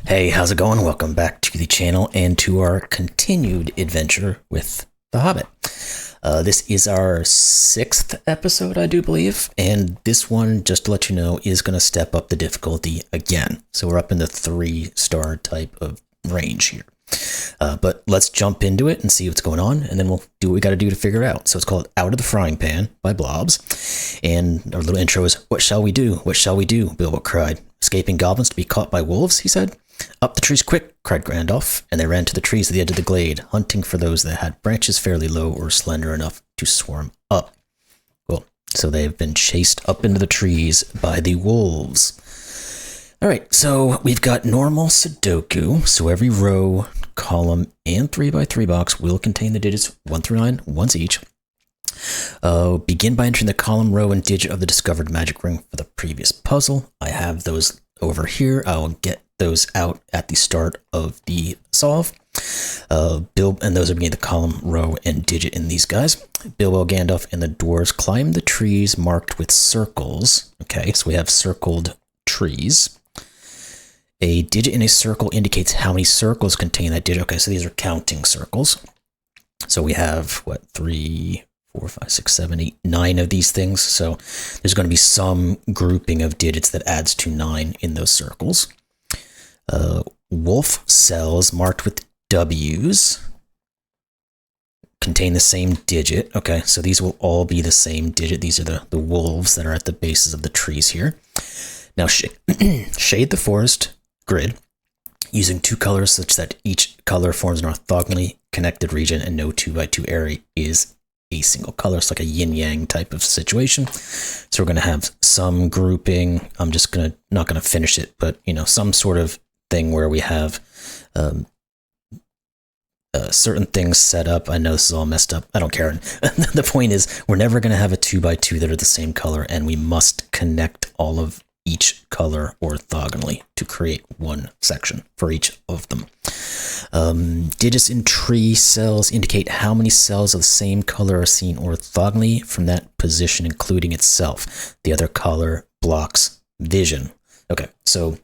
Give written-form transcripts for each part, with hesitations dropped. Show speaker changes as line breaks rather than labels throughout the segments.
Hey, how's it going? Welcome back to the channel and to our continued adventure with The Hobbit. This is our 6th episode, I do believe, and this one, just to let you know, is going to step up the difficulty again. So we're up in the 3-star type of range here. But let's jump into it and see what's going on, and then we'll do what we got to do to figure it out. So it's called Out of the Frying Pan by Blobz, and our little intro is, "What shall we do? What shall we do?" Bilbo cried. "Escaping goblins to be caught by wolves," he said. "Up the trees quick," cried Gandalf, and they ran to the trees at the edge of the glade, hunting for those that had branches fairly low or slender enough to swarm up. Well, so they've been chased up into the trees by the wolves. All right, so we've got normal Sudoku, so every row, column, and 3x3 box will contain the digits 1 through 9, once each. Begin by entering the column, row, and digit of the discovered magic ring for the previous puzzle. I have those over here. I'll get those out at the start of the solve. And those are being the column, row, and digit in these guys. Bilbo, Gandalf, and the dwarves climb the trees marked with circles. Okay, so we have circled trees. A digit in a circle indicates how many circles contain that digit. Okay, so these are counting circles. So we have, 3, 4, 5, 6, 7, 8, 9 of these things. So there's going to be some grouping of digits that adds to 9 in those circles. Wolf cells marked with W's contain the same digit. Okay, so these will all be the same digit. These are the wolves that are at the bases of the trees here. Now shade the forest grid using 2 colors such that each color forms an orthogonally connected region and no 2x2 area is a single color. It's like a yin yang type of situation. So we're going to have some grouping. I'm just not going to finish it, but some sort of thing where we have certain things set up. I know this is all messed up. I don't care. The point is, we're never going to have a 2x2 that are the same color, and we must connect all of each color orthogonally to create one section for each of them. Digits in tree cells indicate how many cells of the same color are seen orthogonally from that position, including itself. The other color blocks vision. Okay, so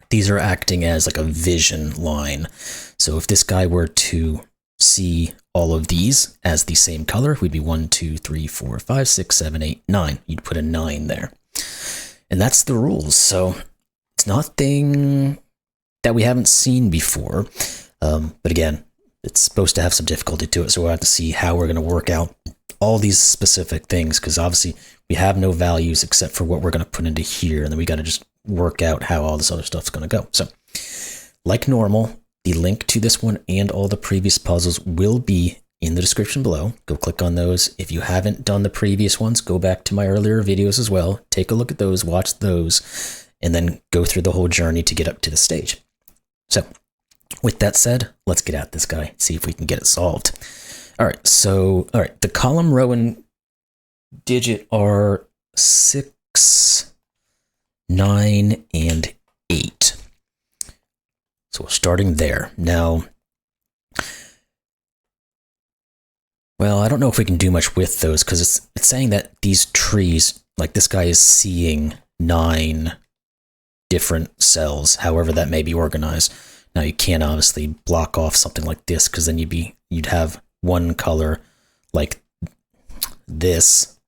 these are acting as like a vision line. So if this guy were to see all of these as the same color, we'd be 1, 2, 3, 4, 5, 6, 7, 8, 9. You'd put a 9 there. And that's the rules. So it's nothing that we haven't seen before. But again, it's supposed to have some difficulty to it. So we'll have to see how we're going to work out all these specific things, because obviously we have no values except for what we're going to put into here. And then we got to just work out how all this other stuff's going to go. So like normal, the link to this one and all the previous puzzles will be in the description below. Go click on those. If you haven't done the previous ones, go back to my earlier videos as well. Take a look at those, watch those, and then go through the whole journey to get up to the stage. So with that said, let's get at this guy, see if we can get it solved. All right, the column, row, and digit are 6, 9, and 8. So we're starting there. Now, well, I don't know if we can do much with those, because it's saying that these trees, like this guy is seeing 9 different cells, however that may be organized. Now you can't obviously block off something like this, because then you'd have one color like this.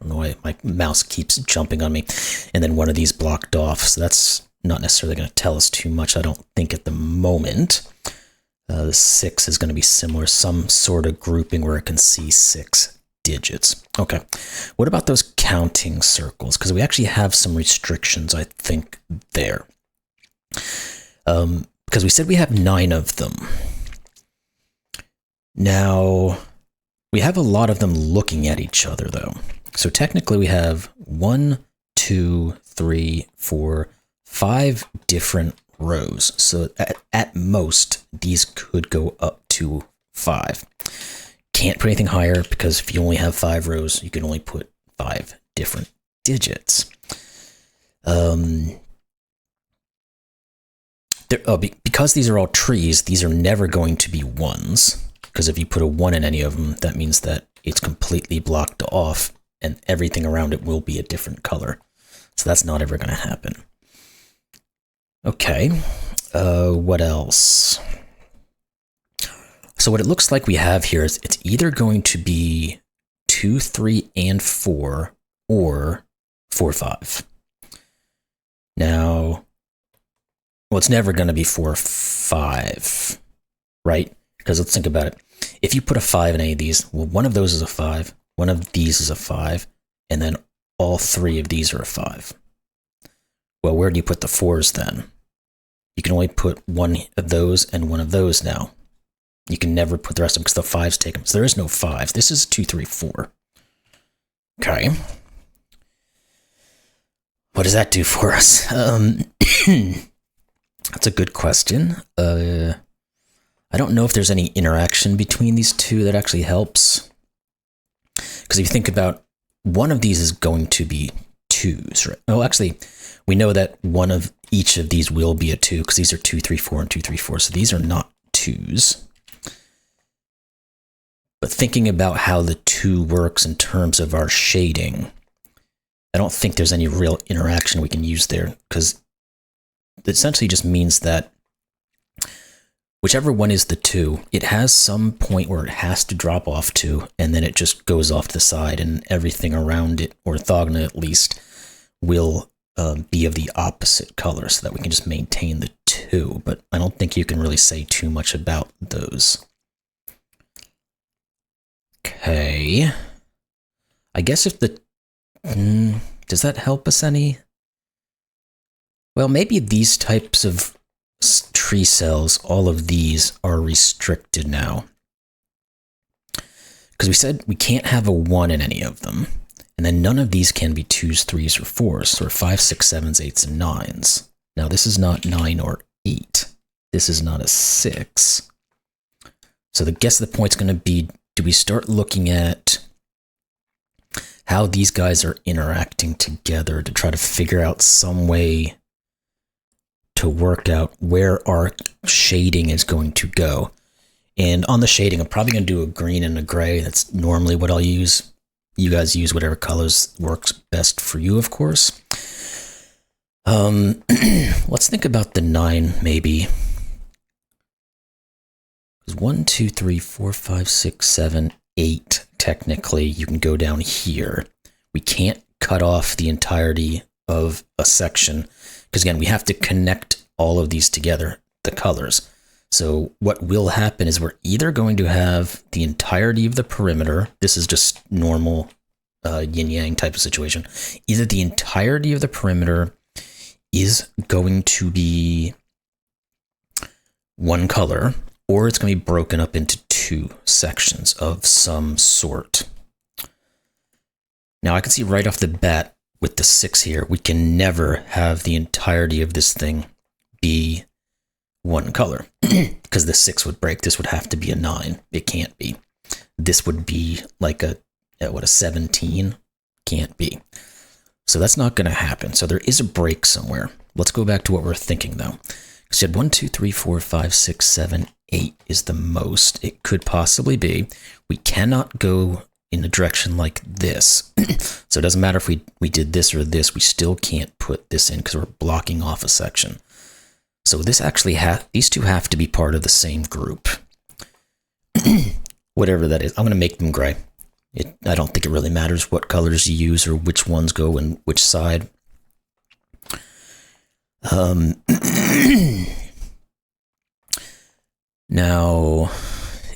I don't know why my mouse keeps jumping on me, and then one of these blocked off. So that's not necessarily going to tell us too much, I don't think, at the moment. The 6 is going to be similar, some sort of grouping where it can see 6 digits. Okay, what about those counting circles? Because we actually have some restrictions, I think, there. Because we said we have 9 of them. Now, we have a lot of them looking at each other, though. So technically we have 1, 2, 3, 4, 5 different rows. So at most, these could go up to 5. Can't put anything higher, because if you only have 5 rows, you can only put 5 different digits. Because these are all trees, these are never going to be 1s, because if you put a 1 in any of them, that means that it's completely blocked off and everything around it will be a different color. So that's not ever going to happen. Okay. What else? So what it looks like we have here is it's either going to be 2, 3, and 4, or 4, 5. Now, well, it's never going to be 4, 5, right? Because let's think about it. If you put a 5 in any of these, well, one of those is a 5, one of these is a 5, and then all 3 of these are a 5. Well, where do you put the 4s then? You can only put one of those and one of those now. You can never put the rest of them because the 5s take them. So there is no 5. This is 2, 3, 4. Okay. What does that do for us? That's a good question. I don't know if there's any interaction between these two that actually helps. Because if you think about, one of these is going to be 2s, right? Oh, actually, we know that one of each of these will be a 2 because these are 2, 3, 4, and 2, 3, 4. So these are not 2s. But thinking about how the 2 works in terms of our shading, I don't think there's any real interaction we can use there, because it essentially just means that whichever one is the 2, it has some point where it has to drop off to, and then it just goes off to the side, and everything around it, orthogonally at least, will be of the opposite color, so that we can just maintain the 2. But I don't think you can really say too much about those. Okay. I guess if the... does that help us any? Well, maybe these types of tree cells, all of these, are restricted now. Because we said we can't have a 1 in any of them. And then none of these can be 2s, 3s, or 4s. So 5, 6, 7s, 8s, and 9s. Now this is not 9 or 8. This is not a 6. So I guess the point's going to be, do we start looking at how these guys are interacting together to try to figure out some way to work out where our shading is going to go? And on the shading, I'm probably going to do a green and a gray. That's normally what I'll use. You guys use whatever colors works best for you, of course. Let's think about the 9, maybe. 1, 2, 3, 4, 5, 6, 7, 8. Technically, you can go down here. We can't cut off the entirety of a section, because again, we have to connect all of these together, the colors. So what will happen is we're either going to have the entirety of the perimeter. This is just normal yin yang type of situation. Either the entirety of the perimeter is going to be one color, or it's going to be broken up into 2 sections of some sort. Now I can see right off the bat with the 6 here, we can never have the entirety of this thing be one color, because the 6 would break. This would have to be a 9. It can't be. This would be like a 17? Can't be. So that's not going to happen. So there is a break somewhere. Let's go back to what we're thinking though. So you had 1, 2, 3, 4, 5, 6, 7, 8 is the most it could possibly be. We cannot go in a direction like this. So it doesn't matter if we did this or this, we still can't put this in because we're blocking off a section. So this actually these two have to be part of the same group. Whatever that is. I'm going to make them gray. I don't think it really matters what colors you use or which ones go in which side. Now,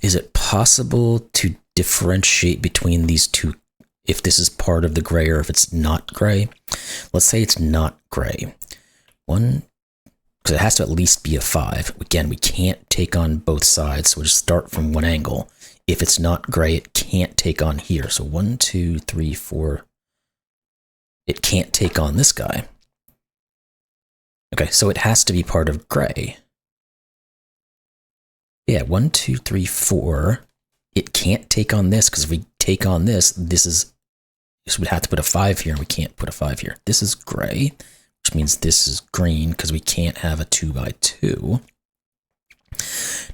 is it possible to differentiate between these two if this is part of the gray or if it's not gray? Let's say it's not gray. Because it has to at least be a 5. Again, we can't take on both sides, so we'll just start from one angle. If it's not gray, it can't take on here. So 1, 2, 3, 4. It can't take on this guy. Okay, so it has to be part of gray. Yeah, 1, 2, 3, 4. It can't take on this, because if we take on this, this would have to put a 5 here, and we can't put a 5 here. This is gray, which means this is green, because we can't have a 2 by 2.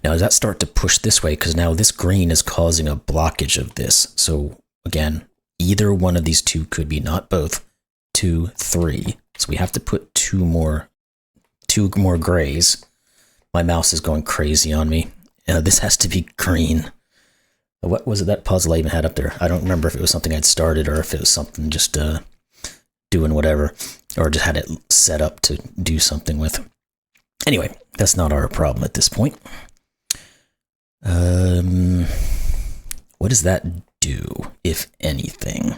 Now, does that start to push this way? Because now this green is causing a blockage of this. So again, either one of these two could be, not both, 2, 3. So we have to put two more grays. My mouse is going crazy on me. This has to be green. What was it, that puzzle I even had up there? I don't remember if it was something I'd started or if it was something just doing whatever, or just had it set up to do something with. Anyway, that's not our problem at this point. What does that do, if anything?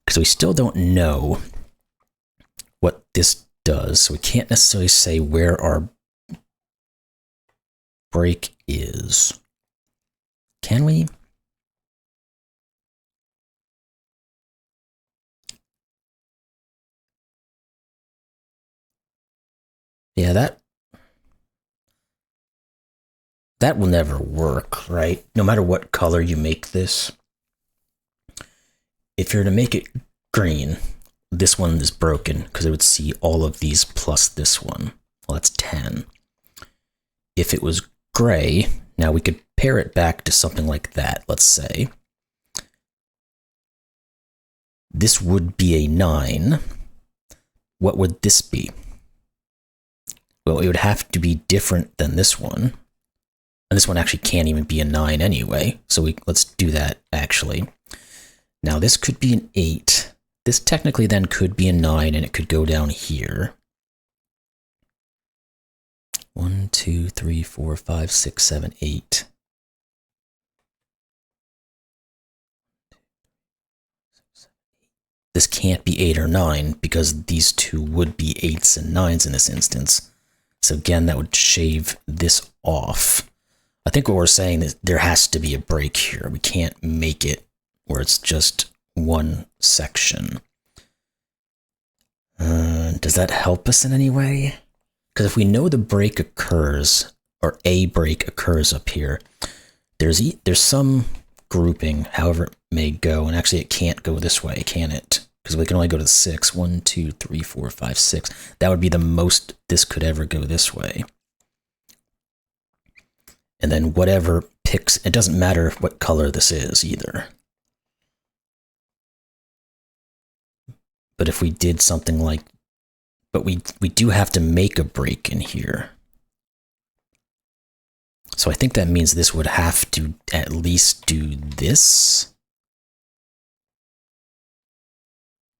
Because we still don't know what this does, so we can't necessarily say where our break is. Can we? Yeah, that will never work, right? No matter what color you make this. If you're to make it green, this one is broken because it would see all of these plus this one. Well, that's 10. If it was gray, now we could pair it back to something like that, let's say. This would be a 9. What would this be? Well, it would have to be different than this one. And this one actually can't even be a 9 anyway, so let's do that actually. Now this could be an 8. This technically then could be a 9, and it could go down here. 1, 2, 3, 4, 5, 6, 7, 8. This can't be 8 or 9 because these two would be 8s and 9s in this instance. So again, that would shave this off. I think what we're saying is there has to be a break here. We can't make it where it's just one section. Does that help us in any way? Because if we know the break occurs, or a break occurs up here, there's some grouping, however it may go, and actually it can't go this way, can it? Because we can only go to the 6. 1, 2, 3, 4, 5, 6. That would be the most this could ever go this way. And then whatever picks, it doesn't matter what color this is either. But if we did something like, but we do have to make a break in here. So I think that means this would have to at least do this.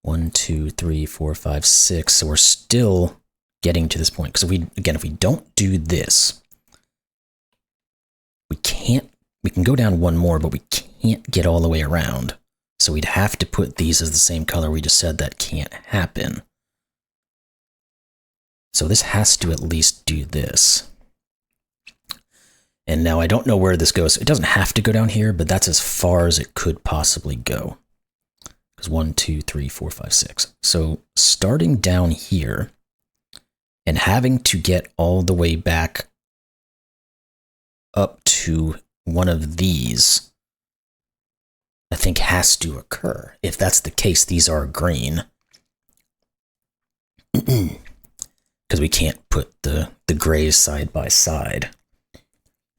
1, 2, 3, 4, 5, 6. So we're still getting to this point. Because if we don't do this, we can go down one more, but we can't get all the way around. So we'd have to put these as the same color. We just said that can't happen. So this has to at least do this. And now I don't know where this goes. It doesn't have to go down here, but that's as far as it could possibly go. Because 1, 2, 3, 4, 5, 6. So starting down here and having to get all the way back up to one of these, I think has to occur. If that's the case, these are green. Because we can't put the grays side by side.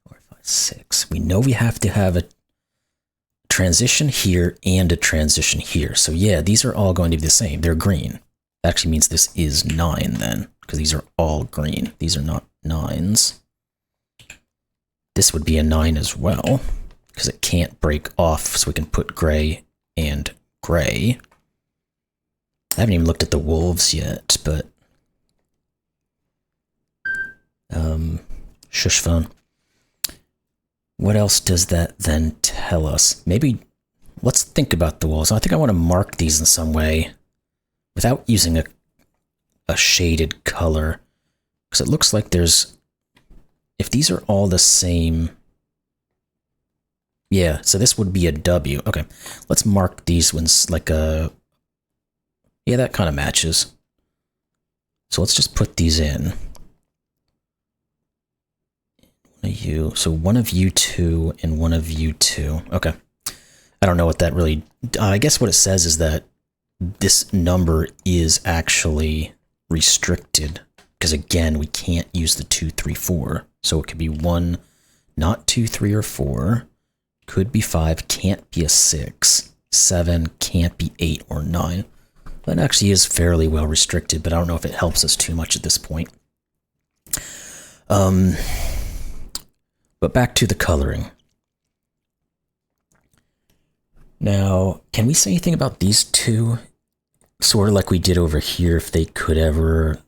4, 5, 6. We know we have to have a transition here and a transition here. So yeah, these are all going to be the same. They're green. That actually means this is 9 then, because these are all green. These are not 9s. This would be a 9 as well, because it can't break off, so we can put gray and gray. I haven't even looked at the wolves yet, but shush phone. What else does that then tell us? Maybe let's think about the wolves. I think I want to mark these in some way without using a shaded color, because it looks like there's, if these are all the same, yeah, so this would be a W. Okay, let's mark these ones like a, yeah, that kind of matches. So let's just put these in. You, so one of you two and one of you two. Okay. I don't know what that really, I guess what it says is that this number is actually restricted because again, we can't use the 2, 3, 4. So it could be 1, not 2, 3, or 4. Could be 5, can't be a 6. 7, can't be 8 or 9. That actually is fairly well restricted, but I don't know if it helps us too much at this point. But back to the coloring. Now, can we say anything about these two? Sort of like we did over here, if they could ever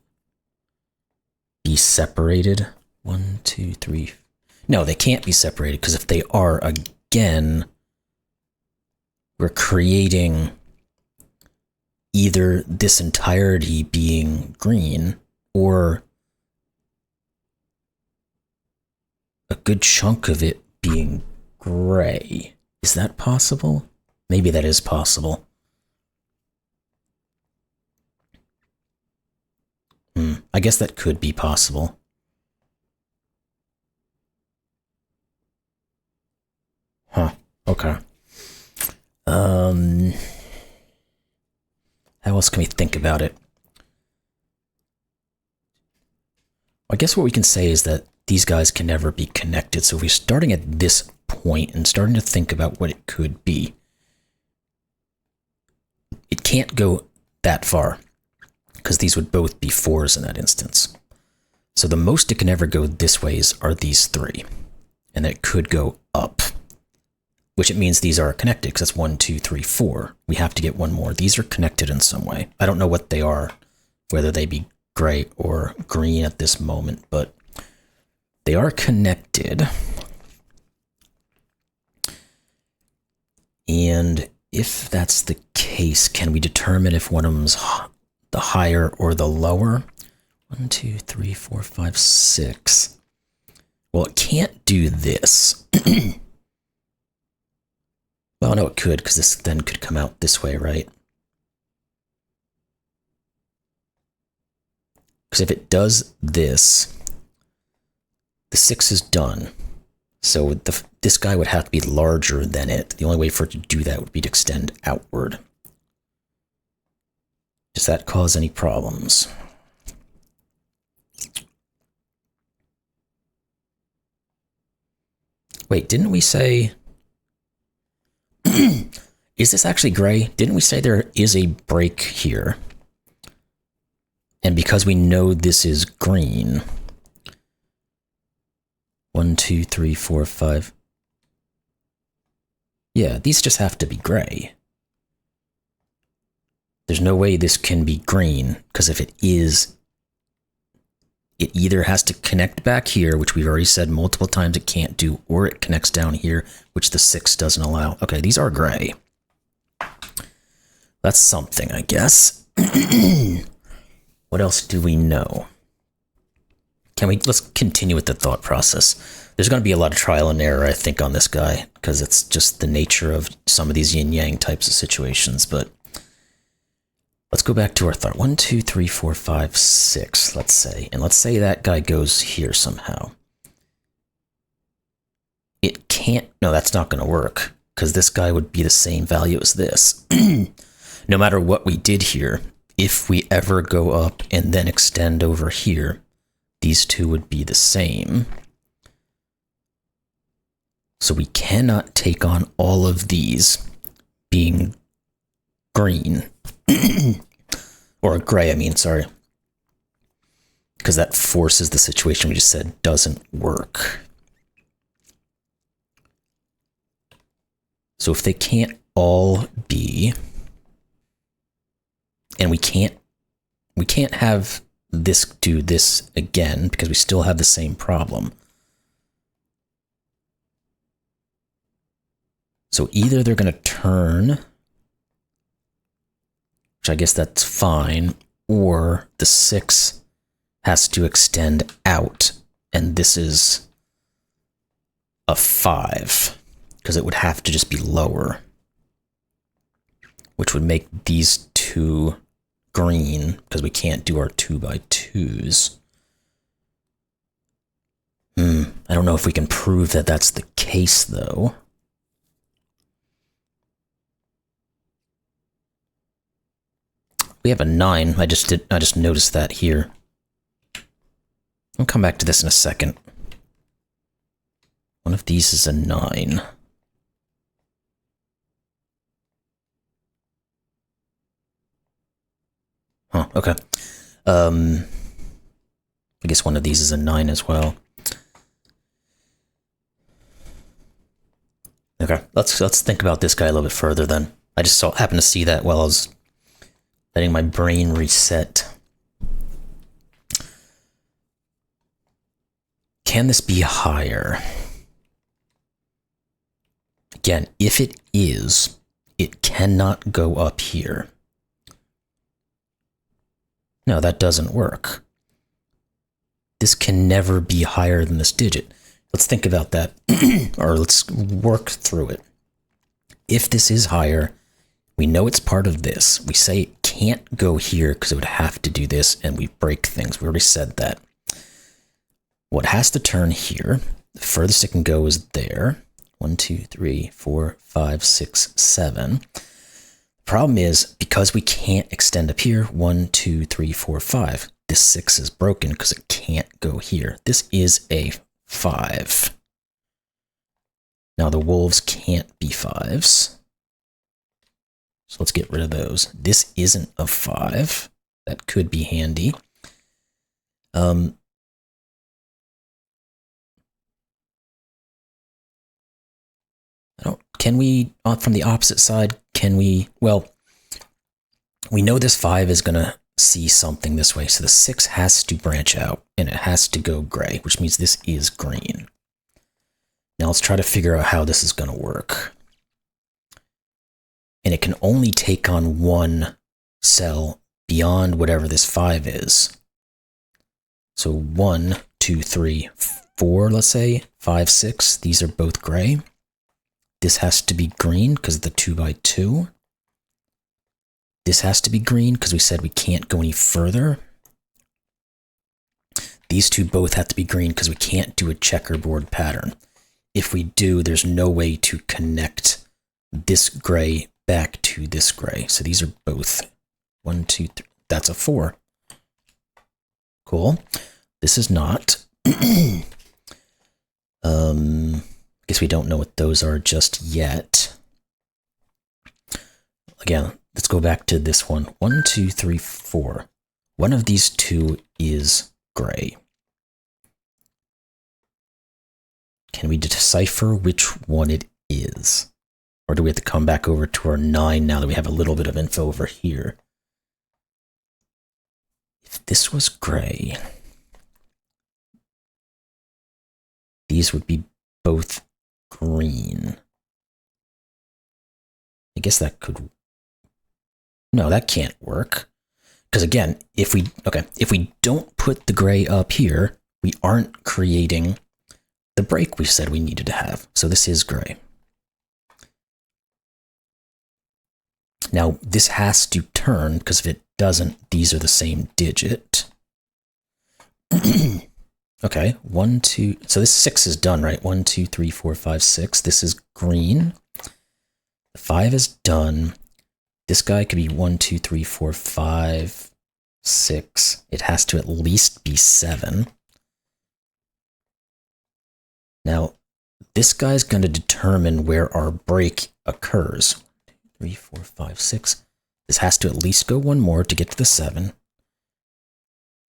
be separated. 1, 2, 3. No, they can't be separated, because if they are, again, we're creating either this entirety being green or a good chunk of it being gray. Is that possible? Maybe that is possible. I guess that could be possible. Huh. Okay. How else can we think about it? I guess what we can say is that these guys can never be connected. So if we're starting at this point and starting to think about what it could be, it can't go that far, because these would both be 4s in that instance. So the most it can ever go this ways are these 3. And it could go up, which it means these are connected, because that's 1, 2, 3, 4. We have to get one more. These are connected in some way. I don't know what they are, whether they be gray or green at this moment, but they are connected. And if that's the case, can we determine if one of them's the higher or the lower? 1, 2, 3, 4, 5, 6. Well, it can't do this. Well, no, it could, because this then could come out this way, right? Because if it does this, the 6 is done. So this guy would have to be larger than it. The only way for it to do that would be to extend outward. Does that cause any problems? Wait, didn't we say... Is this actually gray? Didn't we say there is a break here? And because we know this is green... 1, 2, 3, 4, 5. Yeah, these just have to be gray. There's no way this can be green, because if it is, it either has to connect back here, which we've already said multiple times it can't do, or it connects down here, which the 6 doesn't allow. Okay, these are gray. That's something, I guess. What else do we know? Let's continue with the thought process. There's going to be a lot of trial and error, I think, on this guy, because it's just the nature of some of these yin-yang types of situations, but let's go back to our thought. 1, 2, 3, 4, 5, 6, let's say. And let's say that guy goes here somehow. It can't... No, that's not going to work, because this guy would be the same value as this. No matter what we did here, if we ever go up and then extend over here, these two would be the same. So we cannot take on all of these being green. Or gray, I mean, sorry. Because that forces the situation we just said doesn't work. So if they can't all be... And we can't have this do this again, because we still have the same problem. So either they're going to turn, which I guess that's fine, or the 6 has to extend out, and this is a 5, because it would have to just be lower, which would make these two green, because we can't do our 2x2s. I don't know if we can prove that that's the case, though. We have a 9. I just noticed that here. I'll come back to this in a second. One of these is a 9. Huh, okay. I guess one of these is a 9 as well. Okay, let's think about this guy a little bit further then. I just happened to see that while I was letting my brain reset. Can this be higher? Again, if it is, it cannot go up here. No, that doesn't work. This can never be higher than this digit. Let's think about that, or let's work through it. If this is higher, we know it's part of this. We say it can't go here because it would have to do this, and we break things. We already said that. What has to turn here, the furthest it can go is there. 1, 2, 3, 4, 5, 6, 7. The problem is, because we can't extend up here, 1, 2, 3, 4, 5, this 6 is broken because it can't go here. This is a 5. Now the wolves can't be 5s. So let's get rid of those. This isn't a 5. That could be handy. Can we, from the opposite side, can we, well, we know this 5 is going to see something this way, so the 6 has to branch out, and it has to go gray, which means this is green. Now let's try to figure out how this is going to work. And it can only take on one cell beyond whatever this 5 is. So 1, 2, 3, 4, let's say, 5, 6, these are both gray. This has to be green because of the 2 by 2. This has to be green because we said we can't go any further. These two both have to be green because we can't do a checkerboard pattern. If we do, there's no way to connect this gray back to this gray. So these are both 1, 2, 3. That's a 4. Cool. This is not. I guess we don't know what those are just yet. Again, let's go back to this one. 1, 2, 3, 4. One of these two is gray. Can we decipher which one it is? Or do we have to come back over to our 9 now that we have a little bit of info over here? If this was gray, these would be both green. I guess that could... No, that can't work. Because again, if we don't put the gray up here, we aren't creating the break we said we needed to have. So this is gray. Now, this has to turn, because if it doesn't, these are the same digit. Okay, 1, 2, so this 6 is done, right? 1, 2, 3, 4, 5, 6. This is green. The 5 is done. This guy could be 1, 2, 3, 4, 5, 6. It has to at least be 7. Now, this guy's going to determine where our break occurs. 3, 4, 5, 6. This has to at least go one more to get to the 7.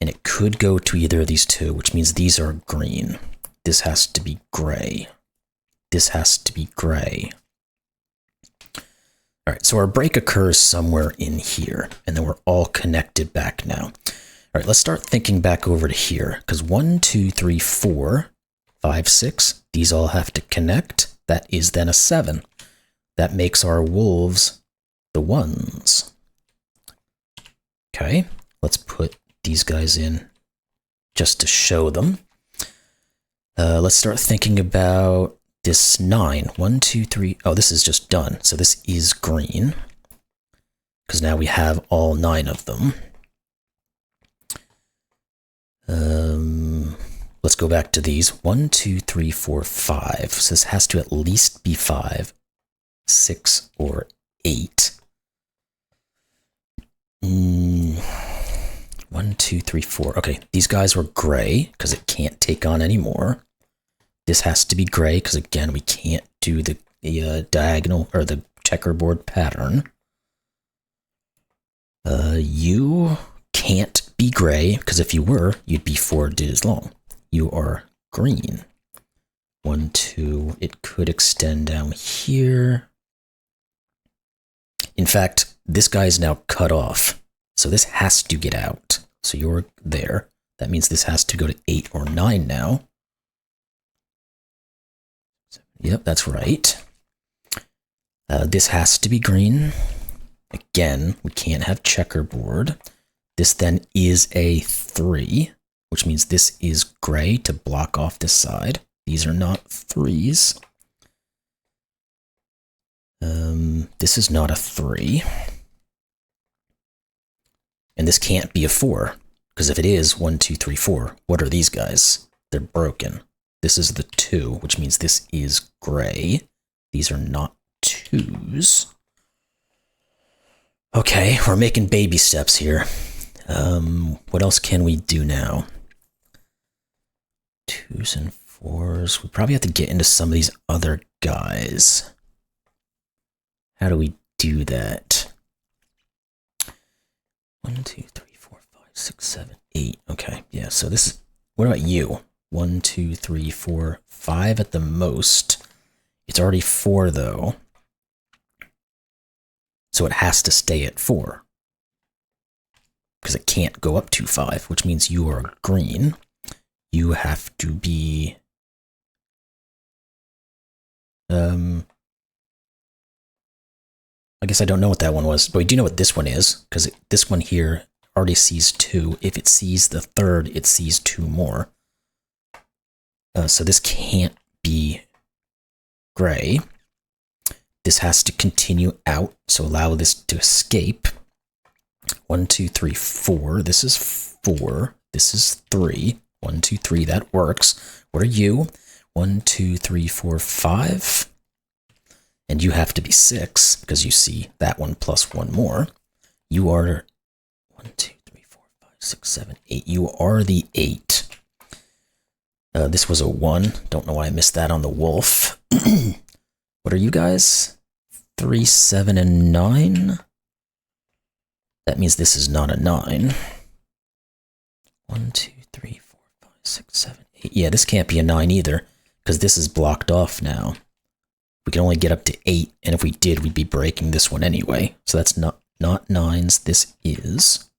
And it could go to either of these two, which means these are green. This has to be gray. This has to be gray. All right, so our break occurs somewhere in here, and then we're all connected back now. All right, let's start thinking back over to here, because 1, 2, 3, 4, 5, 6, these all have to connect. That is then a 7. That makes our wolves the 1s. Okay, let's put these guys in just to show them. Let's start thinking about this 9. 1, 2, 3. Oh, this is just done. So this is green because now we have all 9 of them. Let's go back to these. 1, 2, 3, 4, 5. So this has to at least be 5, 6, or 8. 1, 2, 3, 4. Okay, these guys were gray because it can't take on any more. This has to be gray because, again, we can't do the diagonal or the checkerboard pattern. You can't be gray, because if you were, you'd be 4 digits long. You are green. 1, 2, it could extend down here. In fact, this guy is now cut off, so this has to get out. So you're there. That means this has to go to 8 or 9 now. Yep, that's right. This has to be green. Again, we can't have checkerboard. This then is a 3, which means this is gray to block off this side. These are not 3s. This is not a 3. And this can't be a 4, because if it is 1, 2, 3, 4, what are these guys? They're broken. This is the 2, which means this is gray. These are not 2s. Okay, we're making baby steps here. What else can we do now? 2s and 4s. We probably have to get into some of these other guys. How do we do that? 1, 2, 3, 4, 5, 6, 7, 8. Okay, yeah, so this is... What about you? 1, 2, 3, 4, 5 at the most. It's already 4, though. So it has to stay at 4. Because it can't go up to 5, which means you are green. You have to be... I guess I don't know what that one was, but we do know what this one is, because this one here already sees 2. If it sees the 3rd, it sees 2 more. So this can't be gray. This has to continue out, so allow this to escape. 1, 2, 3, 4. This is 4. This is 3. 1, 2, 3. That works. What are you? 1, 2, 3, 4, 5. And you have to be 6, because you see that one plus 1 more. You are 1, 2, 3, 4, 5, 6, 7, 8. You are the 8. This was a 1. Don't know why I missed that on the wolf. What are you guys? 3, 7, and 9. That means this is not a 9. 1, 2, 3, 4, 5, 6, 7, 8. Yeah, this can't be a 9 either, because this is blocked off now. We can only get up to 8, and if we did, we'd be breaking this one anyway. So that's not 9s, this is.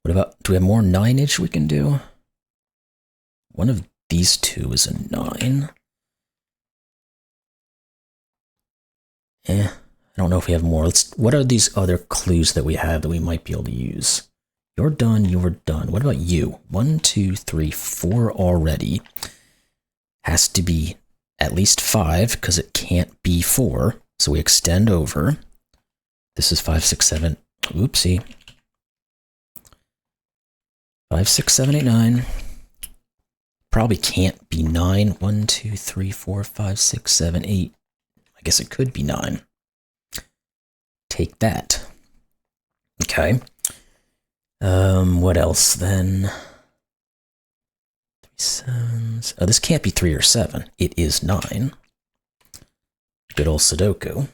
What about, do we have more 9-ish we can do? One of these two is a 9. I don't know if we have more. What are these other clues that we have that we might be able to use? You're done, you're done. What about you? 1, 2, 3, 4 already. Has to be at least 5, because it can't be 4. So we extend over. This is 5, 6, 7. Oopsie. 5, 6, 7, 8, 9. Probably can't be 9. 1, 2, 3, 4, 5, 6, 7, 8. I guess it could be 9. Take that. Okay. What else then? 3 7s. Oh, this can't be 3 or 7. It is 9. Good old Sudoku.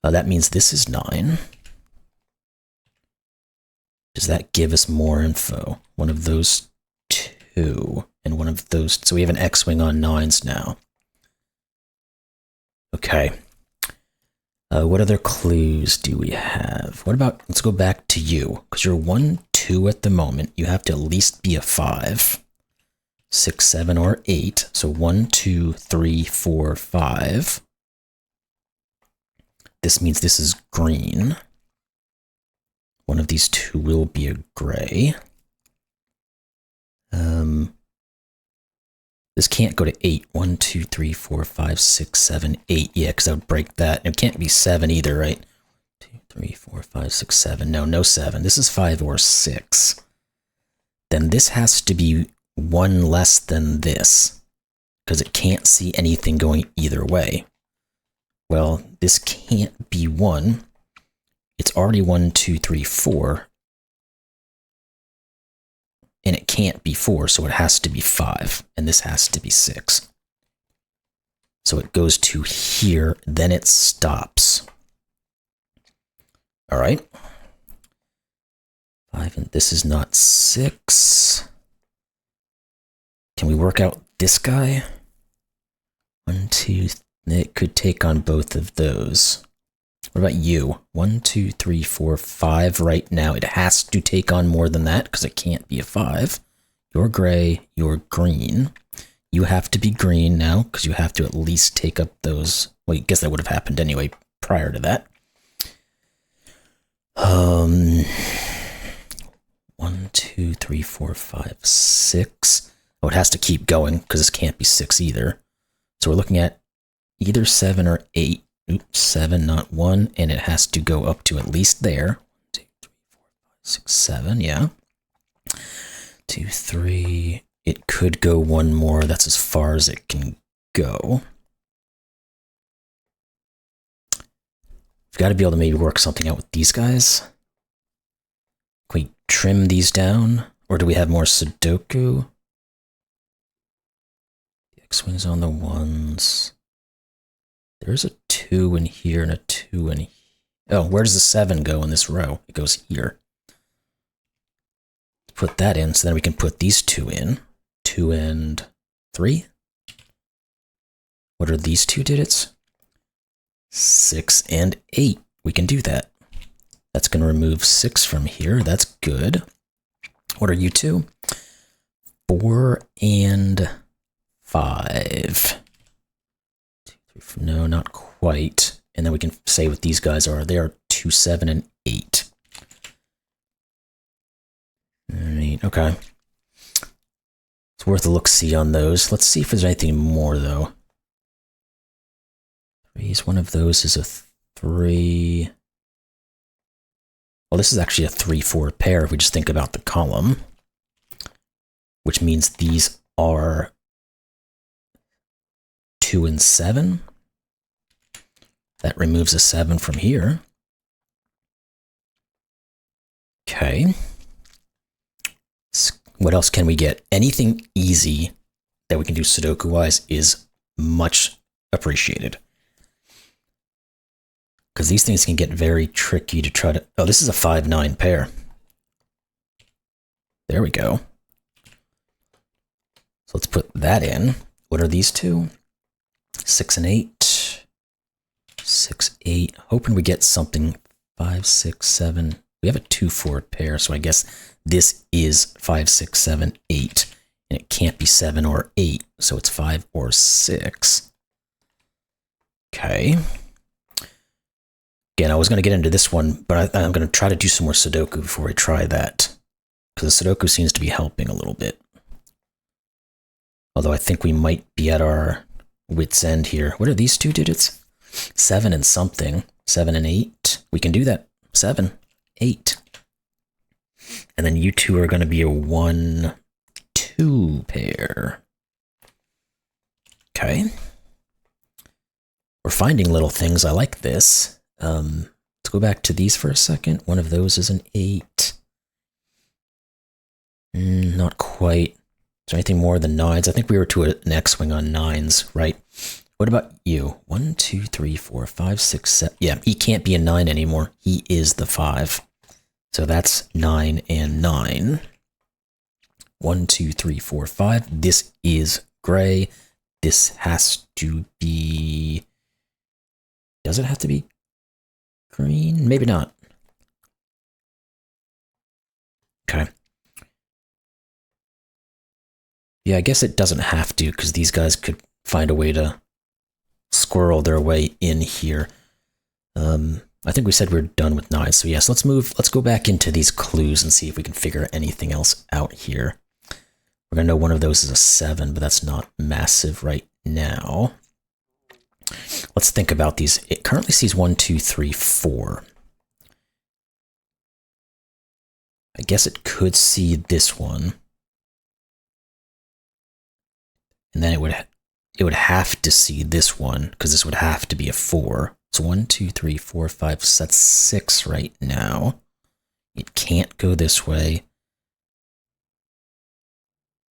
That means this is 9. Does that give us more info? One of those 2 and one of those. So we have an X-wing on 9s now. Okay. What other clues do we have? What about, let's go back to you, because you're 1, 2 at the moment. You have to at least be a 5. 6, 7, or 8. So 1, 2, 3, 4, 5. This means this is green. One of these 2 will be a gray. This can't go to 8. 1, 2, 3, 4, 5, 6, 7, 8. Yeah, because I would break that. It can't be 7 either, right? 2, 3, 4, 5, 6, 7. No, no 7. This is 5 or 6. Then this has to be 1 less than this, because it can't see anything going either way. Well, this can't be 1. It's already 1, 2, 3, 4. And it can't be 4, so it has to be 5. And this has to be 6. So it goes to here, then it stops. All right. 5, and this is not 6. Can we work out this guy? 1, 2, it could take on both of those. What about you? 1, 2, 3, 4, 5 right now. It has to take on more than that because it can't be a 5. You're gray, you're green. You have to be green now because you have to at least take up those. Well, I guess that would have happened anyway prior to that. 1, 2, 3, 4, 5, 6. Oh, it has to keep going because this can't be 6 either. So we're looking at either 7 or 8. Oops, 7, not 1, and it has to go up to at least there. 1, 2, 3, 4, 5, 6, 7, yeah. 2, 3. It could go one more. That's as far as it can go. We've got to be able to maybe work something out with these guys. Can we trim these down? Or do we have more Sudoku? The X-Wings on the 1s. There's a 2 in here and a 2 in here. Oh, where does the 7 go in this row? It goes here. Put that in, so then we can put these 2 in. 2 and 3. What are these 2 digits? 6 and 8. We can do that. That's going to remove 6 from here. That's good. What are you 2? 4 and 5. No, not quite. And then we can say what these guys are. They are 2, 7, and 8. All right, okay. It's worth a look-see on those. Let's see if there's anything more, though. 3's one of those is a 3. Well, this is actually a 3-4 pair if we just think about the column. Which means these are 2 and 7. That removes a 7 from here. Okay. What else can we get? Anything easy that we can do Sudoku-wise is much appreciated. Because these things can get very tricky to try to... Oh, this is a 5-9 pair. There we go. So let's put that in. What are these 2? 6 and 8. 6, 8. Hoping we get something 5, 6, 7. We have a 2-4 pair, so I guess this is 5, 6, 7, 8. And it can't be 7 or 8, so it's 5 or 6. Okay. Again, I was going to get into this one, but I'm going to try to do some more Sudoku before I try that. Because the Sudoku seems to be helping a little bit. Although I think we might be at our wit's end here. What are these 2 digits? 7 and something. 7 and 8. We can do that. 7, 8. And then you 2 are going to be a 1, 2 pair. Okay. We're finding little things. I like this. Let's go back to these for a second. One of those is an 8. Not quite. Is there anything more than 9s? I think we were to an X-Wing on 9s, right? What about you? 1, 2, 3, 4, 5, 6, 7. Yeah, he can't be a 9 anymore. He is the 5. So that's 9 and 9. 1, 2, 3, 4, 5. This is gray. This has to be... Does it have to be green? Maybe not. Okay. Yeah, I guess it doesn't have to, because these guys could find a way to squirrel their way in here. I think we said we're done with 9, so yes, let's go back into these clues and see if we can figure anything else out here. We're gonna know one of those is a 7, but that's not massive right now. Let's think about these. It currently sees 1, 2, 3, 4. I guess it could see this one. And then it would have to see this one, because this would have to be a 4. So 1, 2, 3, 4, 5, so that's 6 right now. It can't go this way.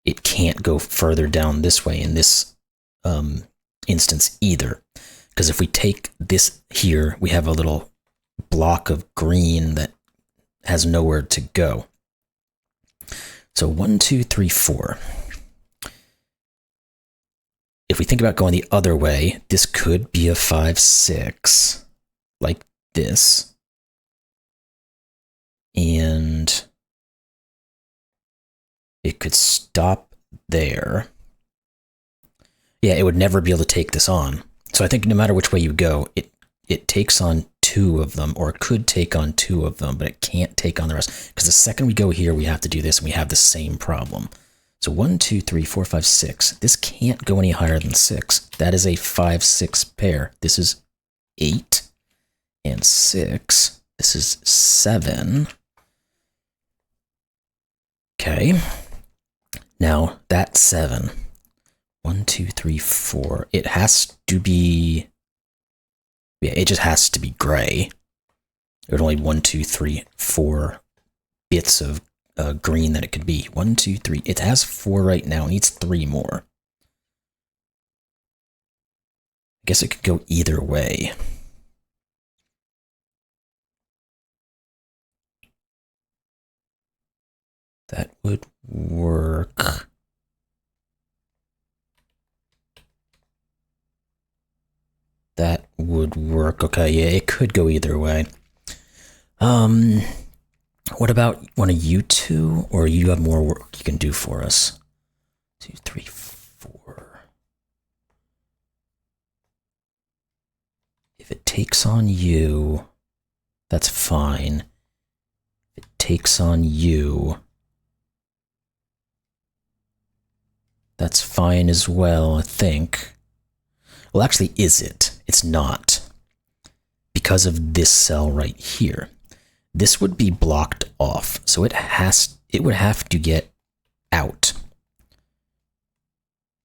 It can't go further down this way in this instance either. Because if we take this here, we have a little block of green that has nowhere to go. So 1, 2, 3, 4. If we think about going the other way, this could be a 5, 6, like this. And it could stop there. Yeah, it would never be able to take this on. So I think no matter which way you go, it takes on 2 of them, or it could take on 2 of them, but it can't take on the rest. Because the second we go here, we have to do this, and we have the same problem. So 1, 2, 3, 4, 5, 6. This can't go any higher than 6. That is a 5, 6 pair. This is 8 and 6. This is 7. Okay. Now, that's 7. 1, 2, 3, 4. It has to be... Yeah, it just has to be gray. There's only 1, 2, 3, 4 bits of green that it could be. 1, 2, 3. It has 4 right now. It needs 3 more. I guess it could go either way. That would work. That would work. Okay, yeah, it could go either way. What about one of you two, or you have more work you can do for us? 2, 3, 4. If it takes on you, that's fine. If it takes on you, that's fine as well, I think. Well, actually, is it? It's not. Because of this cell right here. This would be blocked off, so it would have to get out.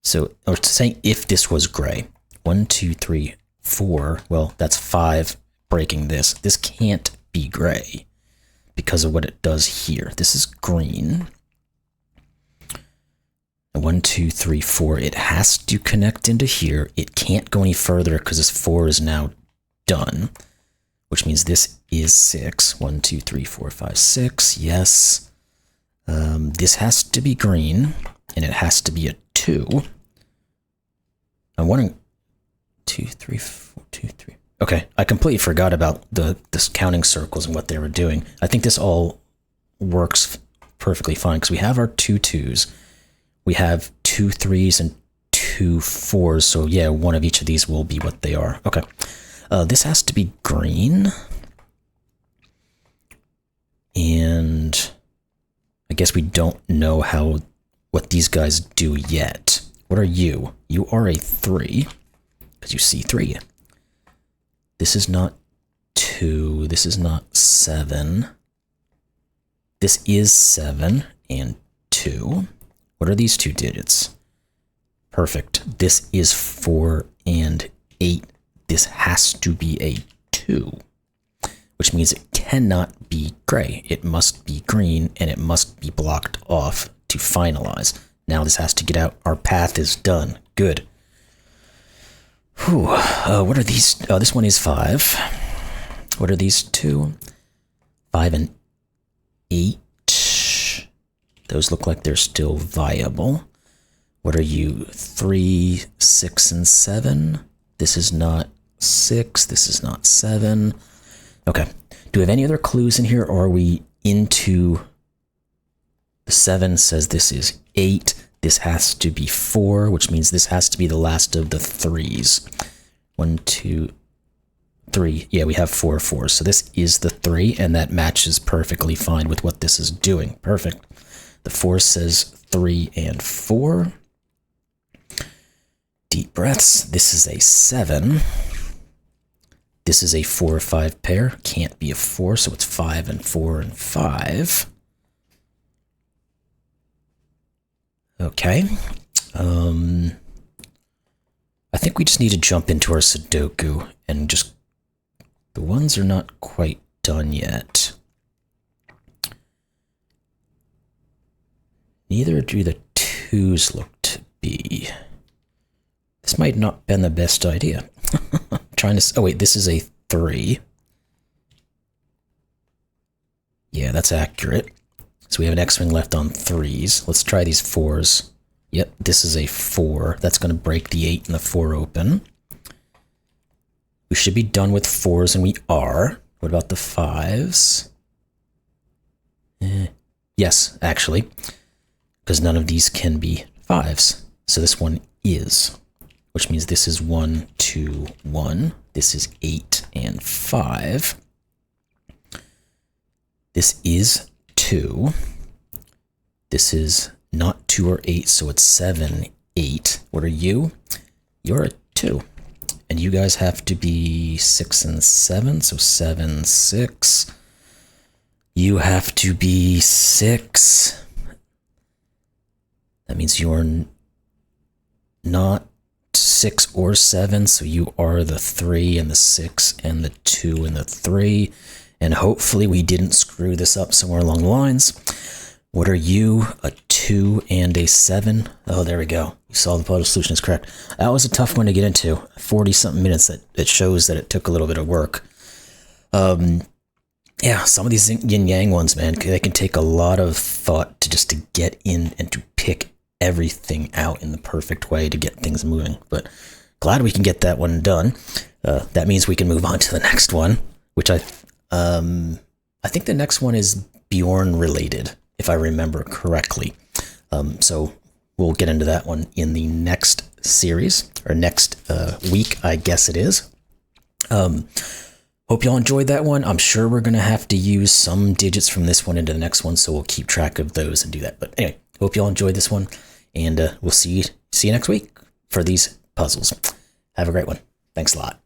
So, or saying if this was gray. 1, 2, 3, 4. Well, that's 5 breaking this. This can't be gray because of what it does here. This is green. 1, 2, 3, 4. It has to connect into here. It can't go any further because this 4 is now done, which means this is 6. 1, 2, 3, 4, 5, 6. Yes. This has to be green, and it has to be a 2. I'm wondering. 2, 3, 4, 2, 3. Okay, I completely forgot about this counting circles and what they were doing. I think this all works perfectly fine because we have our 2 2s. We have 2 3s and 2 4s, so yeah, one of each of these will be what they are. Okay, this has to be green. And I guess we don't know what these guys do yet. What are you? You are a 3, because you see 3. This is not 2, this is not 7. This is 7 and 2. What are these 2 digits? Perfect. This is 4 and 8. This has to be a 2, which means it cannot be gray. It must be green, and it must be blocked off to finalize. Now this has to get out. Our path is done. Good. Whew. What are these? Oh, this one is 5. What are these 2? 5 and 8. Those look like they're still viable. What are you? 3, 6, and 7. This is not 6. This is not 7. Okay. Do we have any other clues in here, or are we into... The 7 says this is 8. This has to be 4, which means this has to be the last of the 3s. 1, 2, 3. Yeah, we have 4 4s. So this is the 3, and that matches perfectly fine with what this is doing. Perfect. The 4 says 3 and 4. Deep breaths. This is a 7. This is a 4 or 5 pair. Can't be a 4, so it's 5 and 4 and 5. Okay. I think we just need to jump into our Sudoku and just... The ones are not quite done yet. Neither do the 2s look to be. This might not have been the best idea. Trying to... Oh wait, this is a 3. Yeah, that's accurate. So we have an X-wing left on 3s. Let's try these 4s. Yep, this is a 4. That's going to break the 8 and the 4 open. We should be done with 4s, and we are. What about the 5s? Yes, actually, because none of these can be 5s. So this one is, which means this is 1, 2, 1. This is 8 and 5. This is 2. This is not 2 or 8, so it's 7, 8. What are you? You're a 2. And you guys have to be 6 and 7, so 7, 6. You have to be 6. That means you're not 6 or 7, so you are the 3 and the 6 and the 2 and the 3. And hopefully we didn't screw this up somewhere along the lines. What are you? A 2 and a 7? Oh, there we go. You saw the puzzle solution is correct. That was a tough one to get into. 40-something minutes. That shows that it took a little bit of work. Yeah, some of these yin yang ones, man, they can take a lot of thought to get in and to pick everything out in the perfect way to get things moving. But glad we can get that one done. That means we can move on to the next one, which I think the next one is Bjorn related, if I remember correctly. So we'll get into that one in the next series, or next week, I guess it is. Hope y'all enjoyed that one. I'm sure we're going to have to use some digits from this one into the next one, so we'll keep track of those and do that. But anyway, hope y'all enjoyed this one, and we'll see you next week for these puzzles. Have a great one. Thanks a lot.